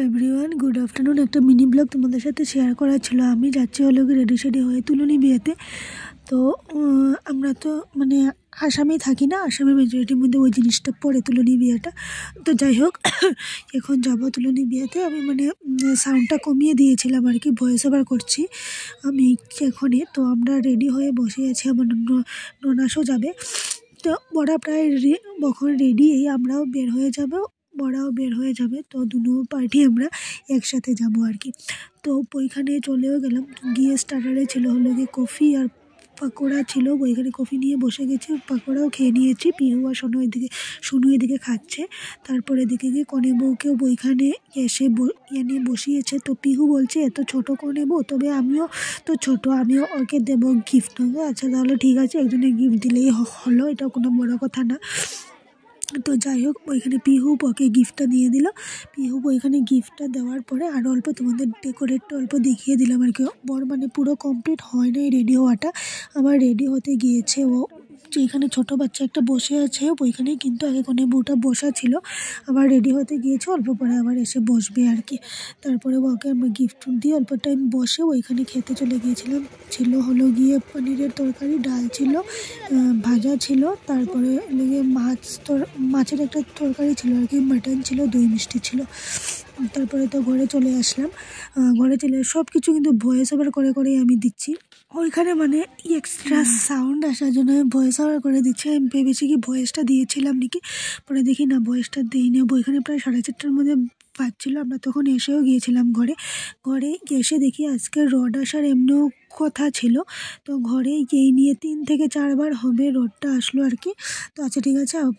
Everyone, good afternoon. একটা mini blog তোমাদের সাথে শেয়ার করা ছিল। আমি যাচ্ছি হলো কি রেডি সেডি হয়ে তুলনি বিয়েতে। তো আমরা তো মানে আসামেই থাকি না, আসামের মেজরিটির মধ্যে ওই জিনিসটা পড়ে তুলনি বিয়েটা। তো যাই হোক, এখন যাবো তুলনি বিয়েতে। আমি মানে সাউন্ডটা কমিয়ে দিয়েছিলাম আর কি, ভয়েস ওভার করছি আমি এখনই। তো আমরা রেডি হয়ে বসে আছি, আমার ননাসও যাবে। তো বড়া প্রায় এখন রেডি, আমরাও বের হয়ে যাব, বড়াও বের হয়ে যাবে। তো দুটো পার্টি আমরা একসাথে যাব আর কি। তো ওইখানে চলেও গেলাম, গিয়ে স্টার্টারে ছিল হলো গিয়ে কফি আর পাকোড়া ছিল। ওইখানে কফি নিয়ে বসে গেছি, পাকোড়াও খেয়ে নিয়েছি। পিহু আর সোনু এদিকে খাচ্ছে। তারপরে এদিকে গিয়ে কনে বউকেও ওইখানে এসে এনে বসিয়েছে। তো পিহু বলছে এত ছোট কনে বউ, তবে আমিও তো ছোট, আমিও ওকে দেবো গিফট। আচ্ছা তাহলে ঠিক আছে, একজনে গিফট দিলেই হলো, এটা কোনো বড় কথা না। তো যাই হোক, ওইখানে পিহু ওকে গিফটটা দিয়ে দিল। পিহু ওইখানে গিফটটা দেওয়ার পরে আরও অল্প তোমাদের ডেকোরেটটা অল্প দেখিয়ে দিলাম আর কি। মানে পুরো কমপ্লিট হয় না এই রেডি হওয়াটা, আমার রেডি হতে গিয়েছে। ও যেখানে ছোটো বাচ্চা একটা বসে আছে ওইখানেই কিন্তু আগে কোনে বউটা বসা ছিল, আবার রেডি হতে গিয়েছে, অল্প পরে আবার এসে বসবে আর কি। তারপরে ওকে আমরা গিফট দিয়ে অল্প টাইম বসে ওইখানে খেতে চলে গিয়েছিলাম। ছিল হলো গিয়ে পনিরের তরকারি, ডাল ছিল, ভাজা ছিল, তারপরে লেগে মাছের একটা তরকারি ছিল আর কি, মাটন ছিল, দই মিষ্টি ছিল। তারপরে তো ঘরে চলে আসলাম। ঘরে চলে সব কিছু কিন্তু ভয়েস ওভার করেই আমি দিচ্ছি ওইখানে, মানে এক্সট্রা সাউন্ড আসার জন্য আমি ভয়েস ওভার করে দিচ্ছি। আমি ভেবেছি কি ভয়েসটা দিয়েছিলাম নাকি, পরে দেখি না ভয়েসটা দিই না। ওইখানে প্রায় 4:30টার মধ্যে পাচ্ছিল, আমরা তখন এসেও গিয়েছিলাম ঘরে এসে দেখি আজকে রড আসার এমনিও কথা ছিল। তো ঘরে এই নিয়ে 3 থেকে 4 বার হবে রডটা আসলো আর কি। তো আচ্ছা ঠিক আছে, আবার